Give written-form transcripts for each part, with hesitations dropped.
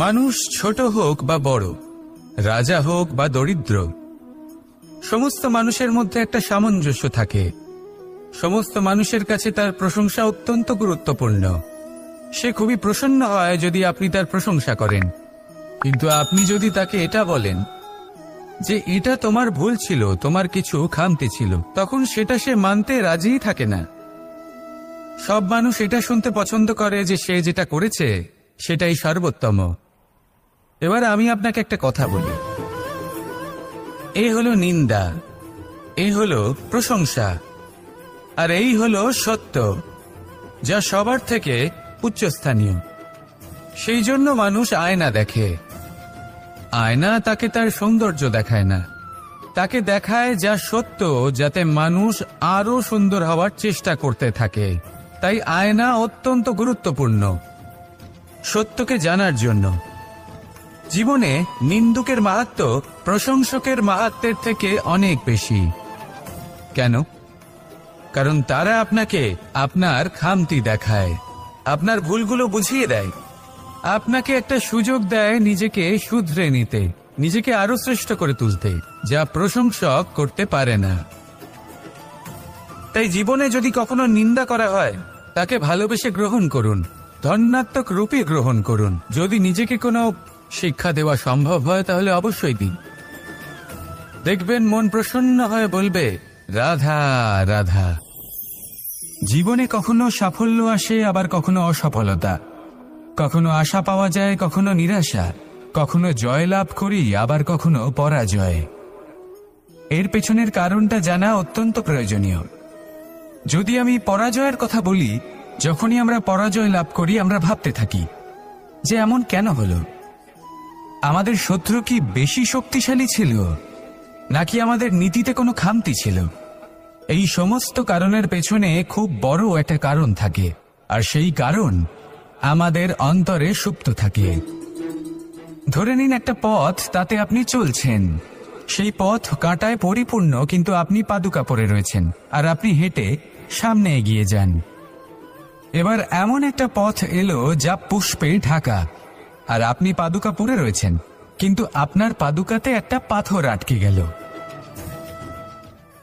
মানুষ ছোট হোক বা বড়, রাজা হোক বা দরিদ্র, সমস্ত মানুষের মধ্যে একটা সামঞ্জস্য থাকে। সমস্ত মানুষের কাছে তার প্রশংসা অত্যন্ত গুরুত্বপূর্ণ। সে খুবই প্রসন্ন হয় যদি আপনি তার প্রশংসা করেন, কিন্তু আপনি যদি তাকে এটা বলেন যে এটা তোমার ভুল ছিল, তোমার কিছু খামতি ছিল, তখন সেটা সে মানতে রাজিই থাকে না। সব মানুষ এটা শুনতে পছন্দ করে যে সে যেটা করেছে সেটাই সর্বোত্তম। এবার আমি আপনাকে একটা কথা বলি, এই হলো নিন্দা, এই হলো প্রশংসা, আর এই হলো সত্য, যা সবার থেকে উচ্চস্থানীয়। সেই জন্য মানুষ আয়না দেখে। আয়না তাকে তার সৌন্দর্য দেখায় না, তাকে দেখায় যা সত্য, যাতে মানুষ আরো সুন্দর হওয়ার চেষ্টা করতে থাকে। তাই আয়না অত্যন্ত গুরুত্বপূর্ণ সত্যকে জানার জন্য। জীবনে নিন্দুকের মাহাত্ম্য প্রশংসকের মাহাত্ম্যের থেকে অনেক বেশি। কেন? কারণ তারা আপনাকে আপনার খামতি দেখায়, আপনার ভুলগুলো বুঝিয়ে দেয়, আপনাকে একটা সুযোগ দেয় নিজেকে শুধরে নিতে, নিজেকে আরো শ্রেষ্ঠ করে তুলতে, যা প্রশংসক করতে পারে না। তাই জীবনে যদি কখনো নিন্দা করা হয়, তাকে ভালোবেসে গ্রহণ করুন, ধন্যাত্মক রূপে গ্রহণ করুন। যদি নিজেকে কোনো শিক্ষা দেওয়া সম্ভব হয় তাহলে অবশ্যই দিন। দেখবেন মন প্রসন্ন হয়ে বলবে, রাধা রাধা। জীবনে কখনো সাফল্য আসে, আবার কখনো অসফলতা, কখনো আশা পাওয়া যায়, কখনো নিরাশা, কখনো জয় লাভ করি, আবার কখনো পরাজয়। এর পেছনের কারণটা জানা অত্যন্ত প্রয়োজনীয়। যদি আমি পরাজয়ের কথা বলি, যখনই আমরা পরাজয় লাভ করি আমরা ভাবতে থাকি যে এমন কেন হলো? আমাদের শত্রু কি বেশি শক্তিশালী ছিল, নাকি আমাদের নীতিতে কোনো খামতি ছিল? এই সমস্ত কারণের পেছনে খুব বড় একটা কারণ থাকে, আর সেই কারণ আমাদের অন্তরে সুপ্ত থাকে। ধরে নিন একটা পথ, তাতে আপনি চলছেন, সেই পথ কাঁটায় পরিপূর্ণ, কিন্তু আপনি পাদুকা পরে রয়েছেন আর আপনি হেঁটে সামনে এগিয়ে যান। এবার এমন একটা পথ এলো যা পুষ্পে ঢাকা, আর আপনি পাদুকা পরে রয়েছেন, কিন্তু আপনার পাদুকাতে একটা পাথর আটকে গেল।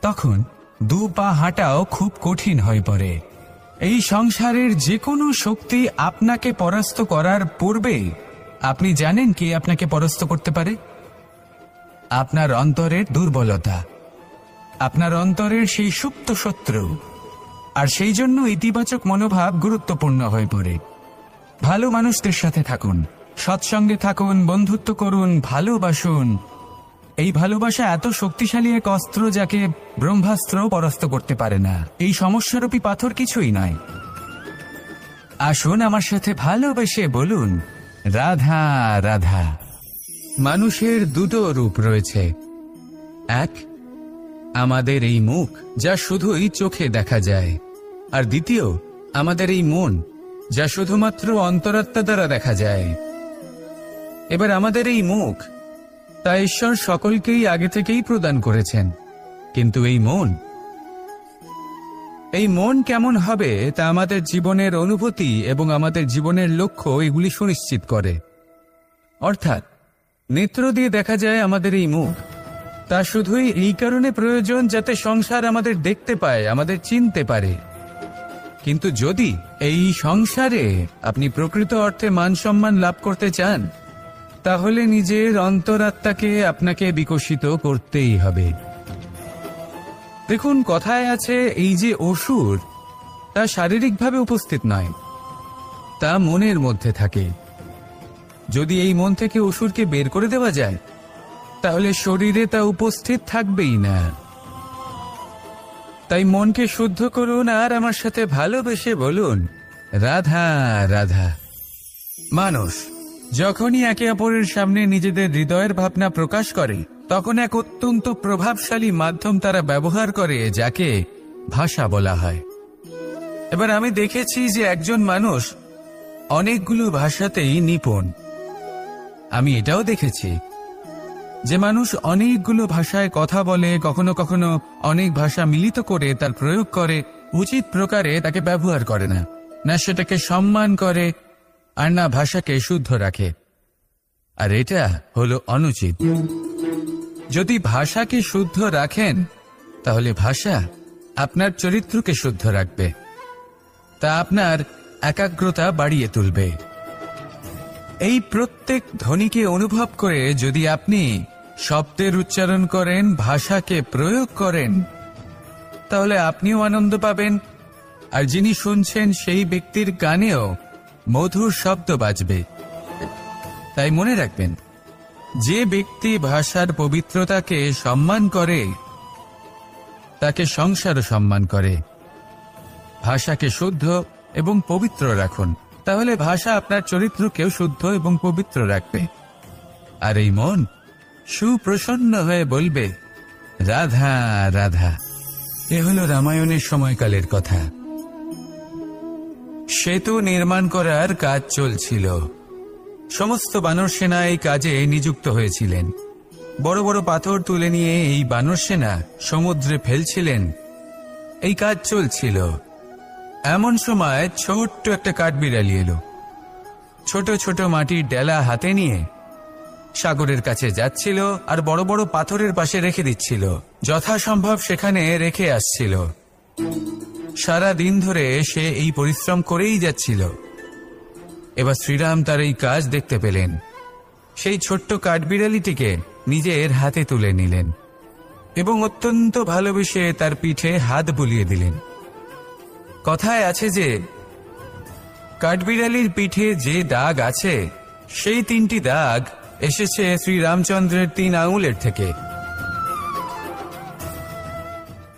তখন দু পা হাঁটাও খুব কঠিন হয়ে পড়ে। এই সংসারের যে কোনো শক্তি আপনাকে পরাস্ত করার পূর্বে আপনি জানেন কে আপনাকে পরাস্ত করতে পারে? আপনার অন্তরের দুর্বলতা, আপনার অন্তরের সেই সুপ্ত শত্রু। আর সেই জন্য ইতিবাচক মনোভাব গুরুত্বপূর্ণ হয়ে পড়ে। ভালো মানুষদের সাথে থাকুন, সৎসঙ্গে থাকুন, বন্ধুত্ব করুন, ভালোবাসুন। এই ভালোবাসা এত শক্তিশালী এক অস্ত্র যাকে ব্রহ্মাস্ত্র পরাস্ত করতে পারে না। এই সমস্যারূপী পাথর কিছুই নয়। আসুন আমার সাথে ভালোবেসে বলুন, রাধা রাধা। মানুষের দুটো রূপ রয়েছে, এক আমাদের এই মুখ, যা শুধুই চোখে দেখা যায়, আর দ্বিতীয় আমাদের এই মন, যা শুধুমাত্র অন্তরাত্মা দ্বারা দেখা যায়। এবার আমাদের এই মুখ, তা ঈশ্বর সকলকেই আগে থেকেই প্রদান করেছেন, কিন্তু এই মন কেমন হবে তা আমাদের জীবনের অনুভূতি এবং আমাদের জীবনের লক্ষ্য এগুলি সুনিশ্চিত করে। অর্থাৎ নেত্র দিয়ে দেখা যায় আমাদের এই মুখ, তা শুধুই এই কারণে প্রয়োজন যাতে সংসার আমাদের দেখতে পায়, আমাদের চিনতে পারে। কিন্তু যদি এই সংসারে আপনি প্রকৃত অর্থে মান সম্মান লাভ করতে চান, তাহলে নিজের অন্তরাত্মাকে আপনাকে বিকশিত করতেই হবে। দেখুন, কথায় আছে এই যে অসুর, তা শারীরিকভাবে উপস্থিত নয়, তা মনের মধ্যে থাকে। যদি এই মন থেকে অসুরকে বের করে দেওয়া যায়, তাহলে শরীরে তা উপস্থিত থাকবেই না। তাই মনকে শুদ্ধ করুন আর আমার সাথে ভালোবেসে বলুন, রাধা রাধা। মানুষ যখনই একে অপরের সামনে নিজেদের হৃদয়ের ভাবনা প্রকাশ করে, তখন এক অত্যন্ত প্রভাবশালী মাধ্যম তারা ব্যবহার করে, যাকে ভাষা বলা হয়। এবার আমি দেখেছি যে একজন মানুষ অনেকগুলো ভাষাতেই নিপুণ। আমি এটাও দেখেছি যে মানুষ অনেকগুলো ভাষায় কথা বলে, কখনো কখনো অনেক ভাষা মিলিত করে তার প্রয়োগ করে, উচিত প্রকারে তাকে ব্যবহার করে না, না সেটাকে সম্মান করে, আর না ভাষাকে শুদ্ধ রাখে। আর এটা হলো অনুচিত। যদি ভাষাকে শুদ্ধ রাখেন তাহলে ভাষা আপনার চরিত্রকে শুদ্ধ রাখবে, তা আপনার একাগ্রতা বাড়িয়ে তুলবে। এই প্রত্যেক ধ্বনিকে অনুভব করে যদি আপনি শব্দের উচ্চারণ করেন, ভাষাকে প্রয়োগ করেন, তাহলে আপনিও আনন্দ পাবেন, আর যিনি শুনছেন সেই ব্যক্তির কানেও মধুর শব্দ বাজবে। তাই মনে রাখবেন, যে ব্যক্তি ভাষার পবিত্রতাকে সম্মান করে তাকে সংসারও সম্মান করে। ভাষাকে শুদ্ধ এবং পবিত্র রাখুন, তাহলে ভাষা আপনার চরিত্রকেও শুদ্ধ এবং পবিত্র রাখবে। আর এই মন সুপ্রসন্ন হয়ে বলবে, রাধা রাধা। এ হলো রামায়ণের সময়কালের কথা। সেতু নির্মাণ করার কাজ চলছিল। সমস্ত বানর সেনা এই কাজে নিযুক্ত হয়েছিলেন। বড় বড় পাথর তুলে নিয়ে এই বানর সেনা সমুদ্রে ফেলছিলেন। এই কাজ চলছিল। এমন সময় ছোট্ট একটা কাঠবিড়ালি এলো। ছোট ছোট মাটির ডেলা হাতে নিয়ে সাগরের কাছে যাচ্ছিল, আর বড় বড় পাথরের পাশে রেখে দিচ্ছিল। যথাসম্ভব সেখানে রেখে আসছিল। সারা দিন ধরে সে এই পরিশ্রম করেই যাচ্ছিল। এবার শ্রীরাম তার এই কাজ দেখতে পেলেন। সেই ছোট্ট কাঠবিড়ালিটিকে নিজের হাতে তুলে নিলেন এবং অত্যন্ত ভালোবেসে তার পিঠে হাত বুলিয়ে দিলেন। কথায় আছে যে কাঠবিড়ালির পিঠে যে দাগ আছে, সেই 3টি দাগ এসেছে শ্রীরামচন্দ্রের 3 আঙুলের থেকে।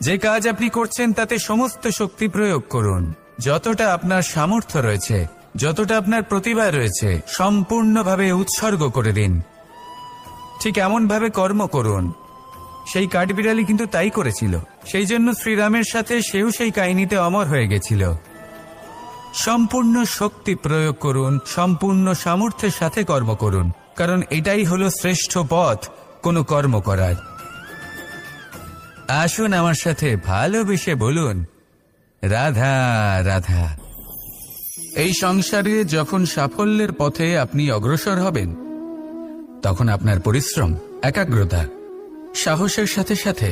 যে কাজ আপনি করছেন তাতে সমস্ত শক্তি প্রয়োগ করুন। যতটা আপনার সামর্থ্য রয়েছে, যতটা আপনার প্রতিভা রয়েছে, সম্পূর্ণভাবে উৎসর্গ করে দিন। ঠিক এমন ভাবে কর্ম করুন। সেই কাঠবিড়ালি কিন্তু তাই করেছিল। সেই জন্য শ্রীরামের সাথে সেও সেই কাহিনীতে অমর হয়ে গেছিল। সম্পূর্ণ শক্তি প্রয়োগ করুন, সম্পূর্ণ সামর্থ্যের সাথে কর্ম করুন, কারণ এটাই হলো শ্রেষ্ঠ পথ কোনো কর্ম করার। আসুন আমার সাথে ভালোবেসে বলুন, রাধা রাধা। এই সংসারে যখন সাফল্যের পথে আপনি অগ্রসর হবেন, তখন আপনার পরিশ্রম, একাগ্রতা, সাহসের সাথে সাথে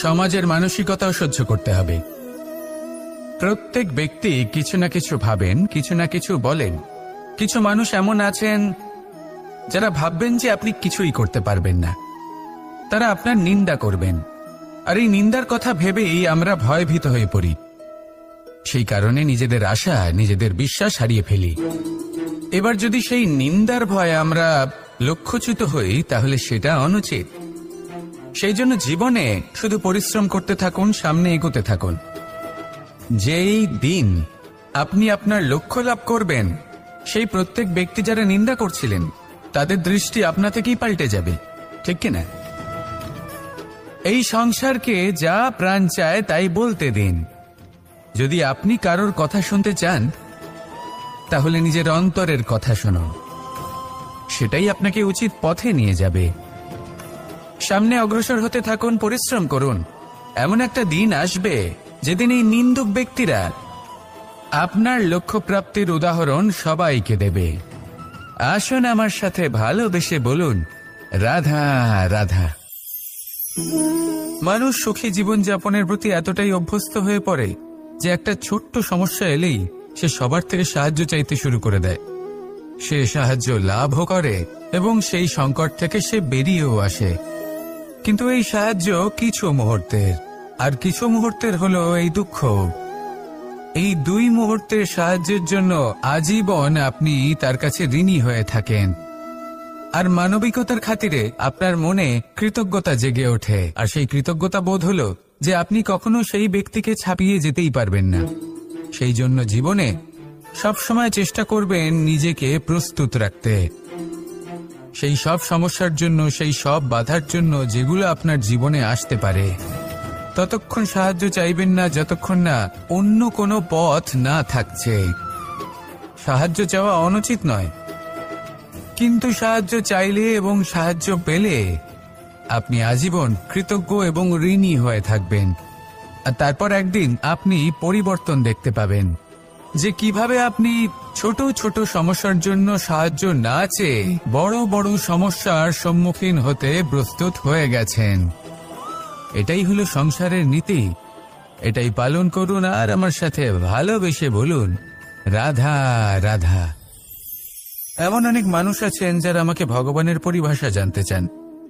সমাজের মানসিকতাও সহ্য করতে হবে। প্রত্যেক ব্যক্তি কিছু না কিছু ভাবেন, কিছু না কিছু বলেন। কিছু মানুষ এমন আছেন যারা ভাববেন যে আপনি কিছুই করতে পারবেন না। তারা আপনার নিন্দা করবেন, আর এই নিন্দার কথা ভেবেই আমরা ভয়ভীত হয়ে পড়ি। সেই কারণে নিজেদের আশা, নিজেদের বিশ্বাস হারিয়ে ফেলি। এবার যদি সেই নিন্দার ভয়ে আমরা লক্ষ্যচ্যুত হই, তাহলে সেটা অনুচিত। সেই জন্য জীবনে শুধু পরিশ্রম করতে থাকুন, সামনে এগোতে থাকুন। যেই দিন আপনি আপনার লক্ষ্য লাভ করবেন, সেই প্রত্যেক ব্যক্তি যারা নিন্দা করছিলেন তাদের দৃষ্টি আপনা থেকেই পাল্টে যাবে, ঠিক কিনা? এই সংসারকে যা প্রাণ চায় তাই বলতে দিন। যদি আপনি কারোর কথা শুনতে চান, তাহলে নিজের অন্তরের কথা শুনুন। সেটাই আপনাকে উচিত পথে নিয়ে যাবে। সামনে অগ্রসর হতে থাকুন, পরিশ্রম করুন। এমন একটা দিন আসবে যেদিন এই নিন্দুক ব্যক্তিরা আপনার লক্ষ্য প্রাপ্তির উদাহরণ সবাইকে দেবে। আসুন আমার সাথে ভালোবেসে বলুন, রাধা রাধা। মানুষ সুখী জীবনযাপনের প্রতি এতটাই অভ্যস্ত হয়ে পড়ে যে একটা ছোট্ট সমস্যা এলেই সে সবার থেকে সাহায্য চাইতে শুরু করে দেয়। সে সাহায্য লাভও করে এবং সেই সংকট থেকে সে বেরিয়েও আসে। কিন্তু এই সাহায্য কিছু মুহূর্তের, আর কিছু মুহূর্তের হলো এই দুঃখ। এই 2 মুহূর্তের সাহায্যের জন্য আজীবন আপনি তার কাছে ঋণী হয়ে থাকেন। আর মানবিকতার খাতিরে আপনার মনে কৃতজ্ঞতা জেগে ওঠে। আর সেই কৃতজ্ঞতা বোধ হলো যে আপনি কখনো সেই ব্যক্তিকে ছাপিয়ে যেতেই পারবেন না। সেই জন্য জীবনে সবসময় চেষ্টা করবেন নিজেকে প্রস্তুত রাখতে সেই সব সমস্যার জন্য, সেই সব বাধার জন্য যেগুলো আপনার জীবনে আসতে পারে। ততক্ষণ সাহায্য চাইবেন না যতক্ষণ না অন্য কোনো পথ না থাকছে। সাহায্য চাওয়া অনুচিত নয়, কিন্তু সাহায্য চাইলে এবং সাহায্য পেলে আপনি আজীবন কৃতজ্ঞ এবং ঋণী হয়ে থাকবেন। আর তারপর একদিন আপনি পরিবর্তন দেখতে পাবেন। যে কিভাবে আপনি ছোট ছোট সমস্যার জন্য সাহায্য না চেয়ে বড় বড় সমস্যার সম্মুখীন হতে প্রস্তুত হয়ে গেছেন। এটাই হলো সংসারের নীতি। এটাই পালন করুন আর আমার সাথে ভালোবেসে বলুন, রাধা রাধা। এমন অনেক মানুষ আছেন যারা আমাকে ভগবানের পরিভাষা জানতে চান,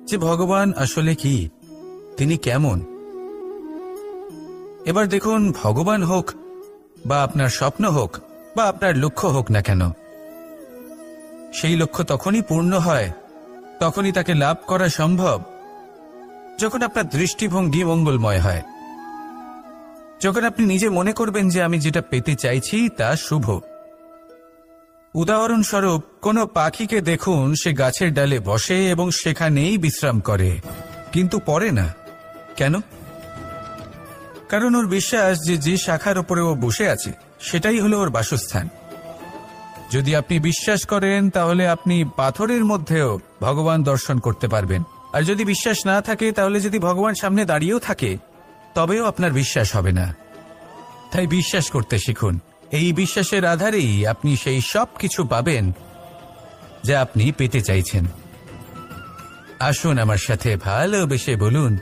যে ভগবান আসলে কি, তিনি কেমন। এবার দেখুন, ভগবান হোক বা আপনার স্বপ্ন হোক বা আপনার লক্ষ্য হোক না কেন, সেই লক্ষ্য তখনই পূর্ণ হয়, তখনই তাকে লাভ করা সম্ভব যখন আপনার দৃষ্টিভঙ্গি মঙ্গলময় হয়, যখন আপনি নিজে মনে করবেন যে আমি যেটা পেতে চাইছি তা শুভ। উদাহরণস্বরূপ, কোনো পাখিকে দেখুন, সে গাছের ডালে বসে এবং সেখানেই বিশ্রাম করে, কিন্তু পড়ে না। কেন? কারণ ওর বিশ্বাস যে যে শাখার উপরে ও বসে আছে সেটাই হলো ওর বাসস্থান। যদি আপনি বিশ্বাস করেন তাহলে আপনি পাথরের মধ্যেও ভগবান দর্শন করতে পারবেন। আর যদি বিশ্বাস না থাকে, তাহলে যদি ভগবান সামনে দাঁড়িয়েও থাকে তবেও আপনার বিশ্বাস হবে না। তাই বিশ্বাস করতে শিখুন। এই বিশ্বাসের আধারেই আপনি সেই সব কিছু পাবেন যা আপনি পেতে চাইছেন। আসুন আমার সাথে ভালোবেসে বলুন,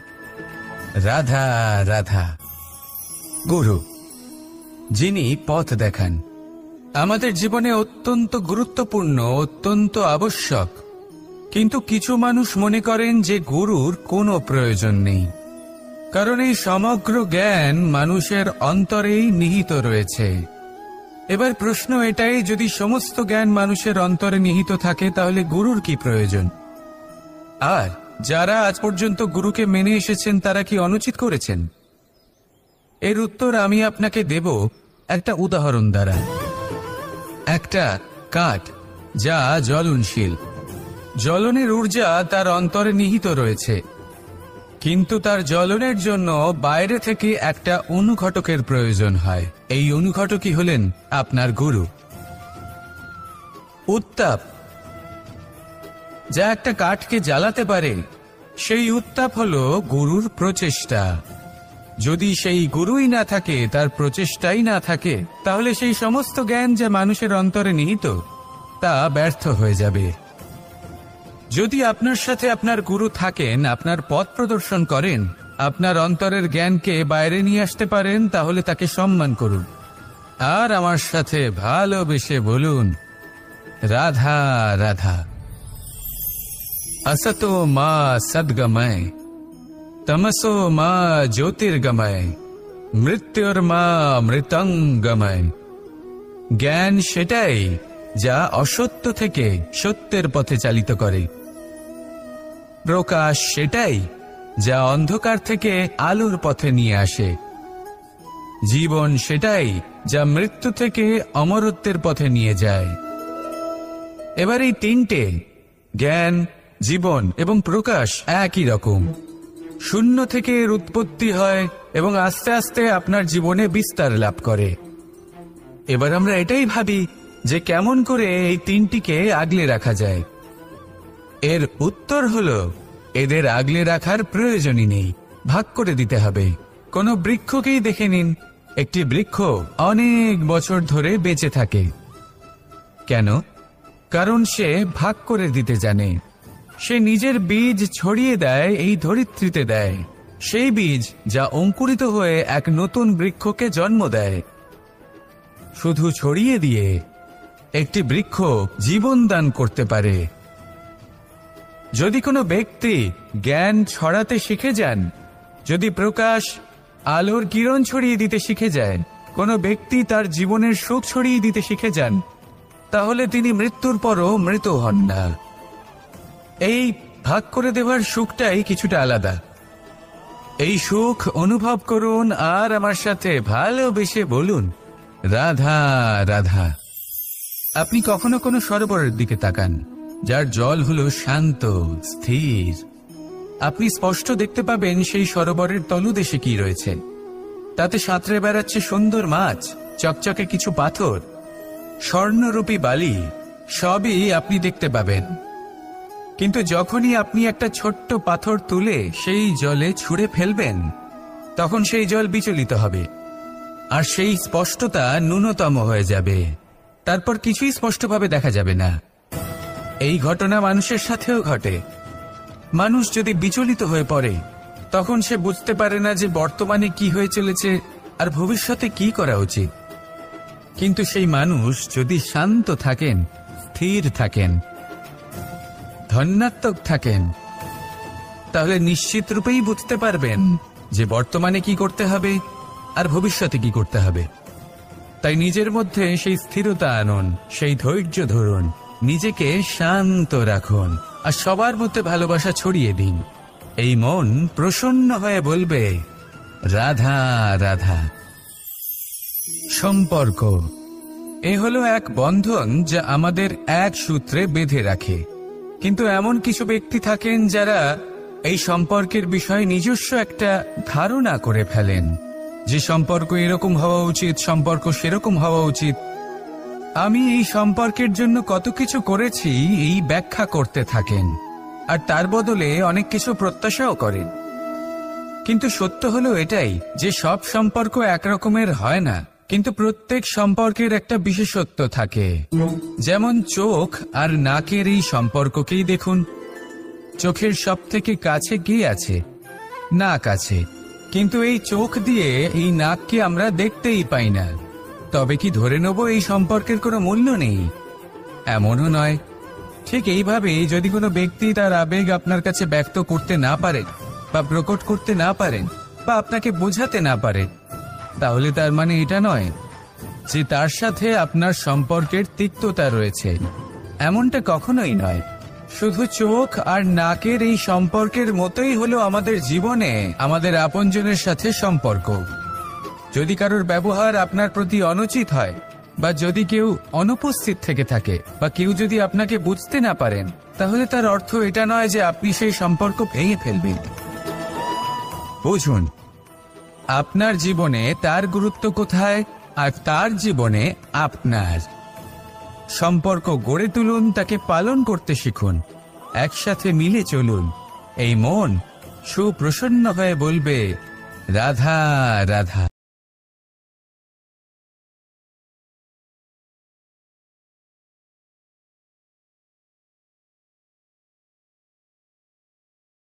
রাধা রাধা। গুরু, যিনি পথ দেখান, আমাদের জীবনে অত্যন্ত গুরুত্বপূর্ণ, অত্যন্ত আবশ্যক। কিন্তু কিছু মানুষ মনে করেন যে গুরুর কোনো প্রয়োজন নেই, কারণ এই সমগ্র জ্ঞান মানুষের অন্তরেই নিহিত রয়েছে। এবার প্রশ্ন এটাই, যদি সমস্ত জ্ঞান মানুষের অন্তরে নিহিত থাকে তাহলে গুরুর কি প্রয়োজন? আর যারা আজ পর্যন্ত গুরুকে মেনে এসেছেন তারা কি অনুচিত করেছেন? এর উত্তর আমি আপনাকে দেব একটা উদাহরণ দ্বারা। একটা কাঠ যা জ্বলনশীল, জ্বলনের ঊর্জা তার অন্তরে নিহিত রয়েছে, কিন্তু তার জ্বলনের জন্য বাইরে থেকে একটা অনুঘটকের প্রয়োজন হয়। এই অনুঘটকই হলেন আপনার গুরু। উত্তাপ যা একটা কাঠকে জ্বালাতে পারে, সেই উত্তাপ হলো গুরুর প্রচেষ্টা। যদি সেই গুরুই না থাকে, তার প্রচেষ্টাই না থাকে, তাহলে সেই সমস্ত জ্ঞান যা মানুষের অন্তরে নিহিত তা ব্যর্থ হয়ে যাবে। যদি আপনার সাথে আপনার গুরু থাকেন, আপনার পথ প্রদর্শন করেন, আপনার অন্তরের জ্ঞানকে বাইরে নিয়ে আসতে পারেন, তাহলে তাকে সম্মান করুন আর আমার সাথে ভালোবেসে বলুন, রাধা রাধা। असतो मा सद्गमय, तमसो मा ज्योतिर्गमय, মৃত্যুর্মা মৃতঙ্গময়। জ্ঞান সেটাই যা অসত্য থেকে সত্যের পথে চালিত করে। প্রকাশ সেটাই যা অন্ধকার থেকে আলোর পথে নিয়ে আসে। জীবন সেটাই যা মৃত্যু থেকে অমরত্বের পথে নিয়ে যায়। এবার এই তিনটে, জ্ঞান, জীবন এবং প্রকাশ, একই রকম। শূন্য থেকে এর উৎপত্তি হয় এবং আস্তে আস্তে আপনার জীবনে বিস্তার লাভ করে। এবার আমরা এটাই ভাবি যে কেমন করে এই তিনটিকে আগলে রাখা যায়। এর উত্তর হলো, এদের আগলে রাখার প্রয়োজনই নেই, ভাগ করে দিতে হবে। কোনো বৃক্ষকেই দেখে নিন, একটি বৃক্ষ অনেক বছর ধরে বেঁচে থাকে। কেন? কারণ সে ভাগ করে দিতে জানে। সে নিজের বীজ ছড়িয়ে দেয়, এই ধরিত্রীতে দেয়, সেই বীজ যা অঙ্কুরিত হয়ে এক নতুন বৃক্ষকে জন্ম দেয়। শুধু ছড়িয়ে দিয়ে একটি বৃক্ষ জীবন দান করতে পারে। যদি কোনো ব্যক্তি জ্ঞান ছড়াতে শিখে যান, যদি প্রকাশ, আলোর কিরণ ছড়িয়ে দিতে শিখে যায়, কোনো ব্যক্তি তার জীবনের সুখ ছড়িয়ে দিতে শিখে যান, তাহলে তিনি মৃত্যুর পরও মৃত হন না। এই ভাগ করে দেওয়ার সুখটাই কিছুটা আলাদা। এই সুখ অনুভব করুন আর আমার সাথে ভালোবেসে বলুন, রাধা রাধা। আপনি কখনো কোনো সরোবরের দিকে তাকান, যার জল হলো শান্ত, স্থির। আপনি স্পষ্ট দেখতে পাবেন সেই সরোবরের তলদেশে কি রয়েছে। তাতে সাঁতরে বেড়াচ্ছে সুন্দর মাছ, চকচকে কিছু পাথর, স্বর্ণরূপী বালি, সবই আপনি দেখতে পাবেন। কিন্তু যখনই আপনি একটা ছোট্ট পাথর তুলে সেই জলে ছুঁড়ে ফেলবেন, তখন সেই জল বিচলিত হবে। আর সেই স্পষ্টতা ন্যূনতম হয়ে যাবে। তারপর কিছুই স্পষ্টভাবে দেখা যাবে না। এই ঘটনা মানুষের সাথেও ঘটে। মানুষ যদি বিচলিত হয়ে পড়ে, তখন সে বুঝতে পারে না যে বর্তমানে কি হয়ে চলেছে আর ভবিষ্যতে কি করা উচিত। কিন্তু সেই মানুষ যদি শান্ত থাকেন, স্থির থাকেন, ধন্যাত্মক থাকেন, তাহলে নিশ্চিত রূপেই বুঝতে পারবেন যে বর্তমানে কি করতে হবে আর ভবিষ্যতে কি করতে হবে। তাই নিজের মধ্যে সেই স্থিরতা আনুন, সেই ধৈর্য ধরুন, নিজেকে শান্ত রাখুন আর সবার মধ্যে ভালোবাসা ছড়িয়ে দিন। এই মন প্রসন্ন হয়ে বলবে, রাধা রাধা। সম্পর্ক এ হলো এক বন্ধন যা আমাদের এক সূত্রে বেঁধে রাখে। কিন্তু এমন কিছু ব্যক্তি থাকেন যারা এই সম্পর্কের বিষয়ে নিজস্ব একটা ধারণা করে ফেলেন যে সম্পর্ক এরকম হওয়া উচিত, সম্পর্ক সেরকম হওয়া উচিত। আমি এই সম্পর্কের জন্য কত কিছু করেছি এই ব্যাখ্যা করতে থাকেন আর তার বদলে অনেক কিছু প্রত্যাশাও করেন। কিন্তু সত্য হলো এটাই যে সব সম্পর্ক একরকমের হয় না, কিন্তু প্রত্যেক সম্পর্কের একটা বিশেষত্ব থাকে। যেমন চোখ আর নাকের এই সম্পর্ককেই দেখুন। চোখের সব থেকে কাছে কি আছে? নাক আছে, কিন্তু এই চোখ দিয়ে এই নাককে আমরা দেখতেই পাই না। তবে কি ধরে নেব এই সম্পর্কের কোনো মূল্য নেই? এমনও নয়। ঠিক এইভাবে যদি কোনো ব্যক্তি তার আবেগ আপনার কাছে ব্যক্ত করতে না পারে বা প্রকট করতে না পারেন বা আপনাকে বোঝাতে না পারে, তাহলে তার মানে এটা নয় যে তার সাথে আপনার সম্পর্কের তিক্ততা রয়েছে। এমনটা কখনোই নয়। শুধু চোখ আর নাকের এই সম্পর্কের মতোই হলো আমাদের জীবনে আমাদের আপনজনের সাথে সম্পর্ক। যদি কারোর ব্যবহার আপনার প্রতি অনুচিত হয় বা যদি কেউ অনুপস্থিত থেকে থাকে বা কেউ যদি আপনাকে বুঝতে না পারেন, তাহলে তার অর্থ এটা নয় যে আপনি সেই সম্পর্ক ভেঙে ফেলবেন। বুঝুন, আপনার জীবনে তার গুরুত্ব কোথায় আর তার জীবনে আপনার। সম্পর্ক গড়ে তুলুন, তাকে পালন করতে শিখুন, একসাথে মিলে চলুন। এই মন সুপ্রসন্ন হয়ে বলবে, রাধা রাধা।